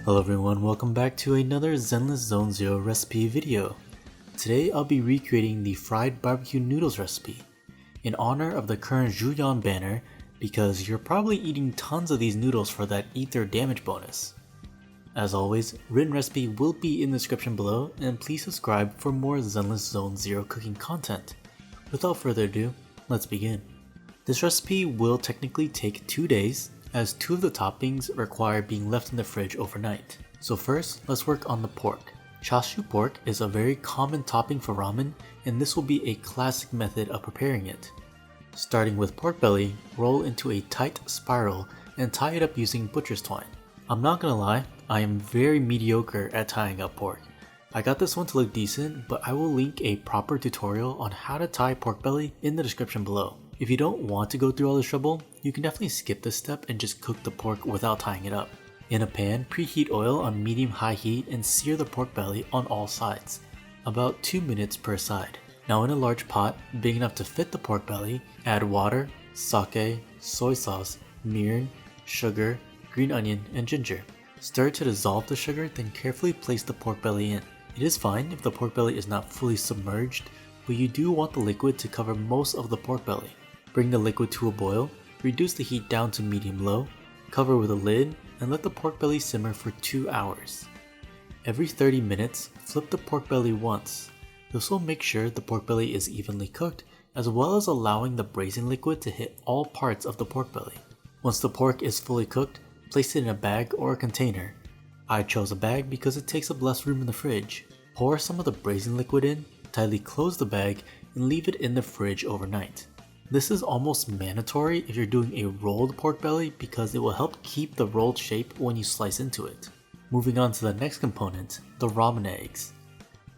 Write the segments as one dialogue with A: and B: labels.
A: Hello everyone, welcome back to another Zenless Zone Zero recipe video. Today I'll be recreating the Fried BBQ Noodles recipe in honor of the current Julian banner because you're probably eating tons of these noodles for that eat their damage bonus. As always, written recipe will be in the description below and please subscribe for more Zenless Zone Zero cooking content. Without further ado, let's begin. This recipe will technically take 2 days as 2 of the toppings require being left in the fridge overnight. So first, let's work on the pork. Chashu pork is a very common topping for ramen, and this will be a classic method of preparing it. Starting with pork belly, roll into a tight spiral and tie it up using butcher's twine. I'm not gonna lie, I am very mediocre at tying up pork. I got this one to look decent, but I will link a proper tutorial on how to tie pork belly in the description below. If you don't want to go through all this trouble, you can definitely skip this step and just cook the pork without tying it up. In a pan, preheat oil on medium-high heat and sear the pork belly on all sides, about 2 minutes per side. Now in a large pot, big enough to fit the pork belly, add water, sake, soy sauce, mirin, sugar, green onion, and ginger. Stir to dissolve the sugar, then carefully place the pork belly in. It is fine if the pork belly is not fully submerged, but you do want the liquid to cover most of the pork belly. Bring the liquid to a boil, reduce the heat down to medium-low, cover with a lid, and let the pork belly simmer for 2 hours. Every 30 minutes, flip the pork belly once. This will make sure the pork belly is evenly cooked, as well as allowing the braising liquid to hit all parts of the pork belly. Once the pork is fully cooked, place it in a bag or a container. I chose a bag because it takes up less room in the fridge. Pour some of the braising liquid in, tightly close the bag, and leave it in the fridge overnight. This is almost mandatory if you're doing a rolled pork belly because it will help keep the rolled shape when you slice into it. Moving on to the next component, the ramen eggs.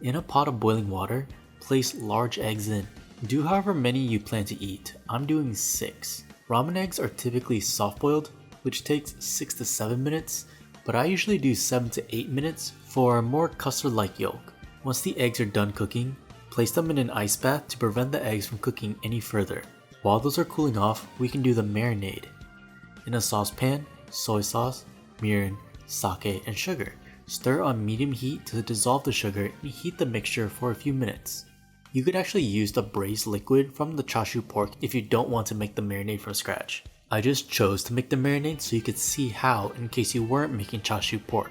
A: In a pot of boiling water, place large eggs in. Do however many you plan to eat. I'm doing 6. Ramen eggs are typically soft boiled, which takes 6 to 7 minutes, but I usually do 7 to 8 minutes for a more custard-like yolk. Once the eggs are done cooking, place them in an ice bath to prevent the eggs from cooking any further. While those are cooling off, we can do the marinade. In a saucepan, soy sauce, mirin, sake, and sugar. Stir on medium heat to dissolve the sugar and heat the mixture for a few minutes. You could actually use the braised liquid from the chashu pork if you don't want to make the marinade from scratch. I just chose to make the marinade so you could see how in case you weren't making chashu pork.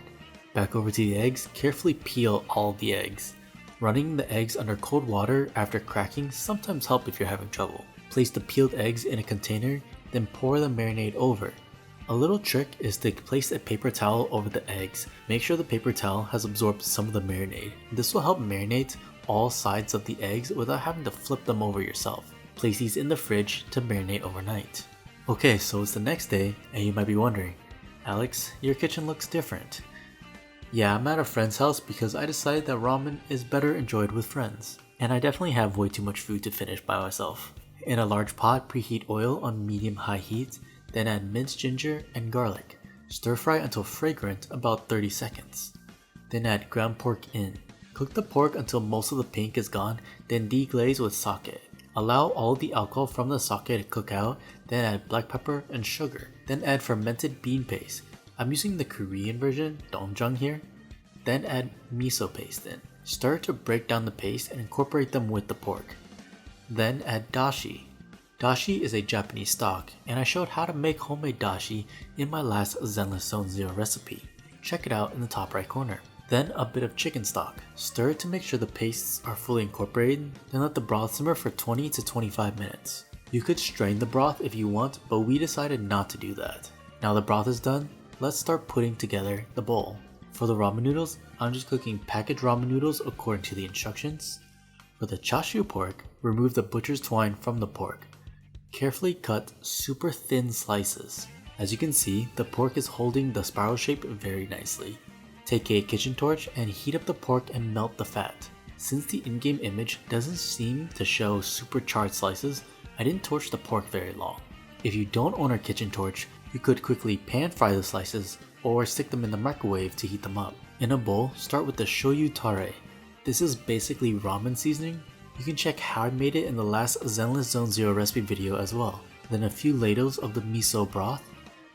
A: Back over to the eggs, carefully peel all of the eggs. Running the eggs under cold water after cracking sometimes helps if you're having trouble. Place the peeled eggs in a container, then pour the marinade over. A little trick is to place a paper towel over the eggs. Make sure the paper towel has absorbed some of the marinade. This will help marinate all sides of the eggs without having to flip them over yourself. Place these in the fridge to marinate overnight. Okay, so it's the next day, and you might be wondering, Alex, your kitchen looks different. Yeah, I'm at a friend's house because I decided that ramen is better enjoyed with friends. And I definitely have way too much food to finish by myself. In a large pot, preheat oil on medium-high heat, then add minced ginger and garlic. Stir fry until fragrant, about 30 seconds. Then add ground pork in. Cook the pork until most of the pink is gone, then deglaze with sake. Allow all the alcohol from the sake to cook out, then add black pepper and sugar. Then add fermented bean paste. I'm using the Korean version, doenjang here. Then add miso paste in. Stir to break down the paste and incorporate them with the pork. Then add dashi. Dashi is a Japanese stock, and I showed how to make homemade dashi in my last Zenless Zone Zero recipe. Check it out in the top right corner. Then a bit of chicken stock. Stir to make sure the pastes are fully incorporated, then let the broth simmer for 20 to 25 minutes. You could strain the broth if you want, but we decided not to do that. Now the broth is done, let's start putting together the bowl. For the ramen noodles, I'm just cooking packaged ramen noodles according to the instructions. For the chashu pork, remove the butcher's twine from the pork. Carefully cut super thin slices. As you can see, the pork is holding the spiral shape very nicely. Take a kitchen torch and heat up the pork and melt the fat. Since the in-game image doesn't seem to show super charred slices, I didn't torch the pork very long. If you don't own a kitchen torch, you could quickly pan fry the slices or stick them in the microwave to heat them up. In a bowl, start with the shoyu tare. This is basically ramen seasoning. You can check how I made it in the last Zenless Zone Zero recipe video as well. Then a few ladles of the miso broth,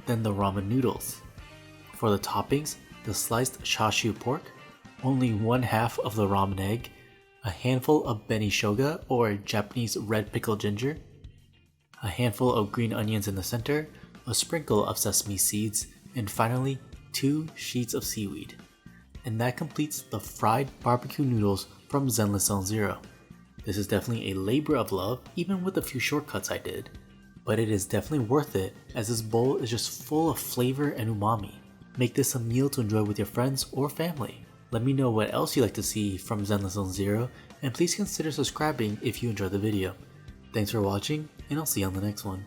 A: then the ramen noodles. For the toppings, the sliced Chashu Pork, only 1/2 of the Ramen Egg, a handful of Beni Shoga or Japanese red pickled ginger, a handful of green onions in the center, a sprinkle of sesame seeds, and finally 2 sheets of seaweed. And that completes the fried barbecue noodles from Zenless Zone Zero. This is definitely a labor of love, even with a few shortcuts I did. But it is definitely worth it, as this bowl is just full of flavor and umami. Make this a meal to enjoy with your friends or family. Let me know what else you'd like to see from Zenless Zone Zero, and please consider subscribing if you enjoyed the video. Thanks for watching, and I'll see you on the next one.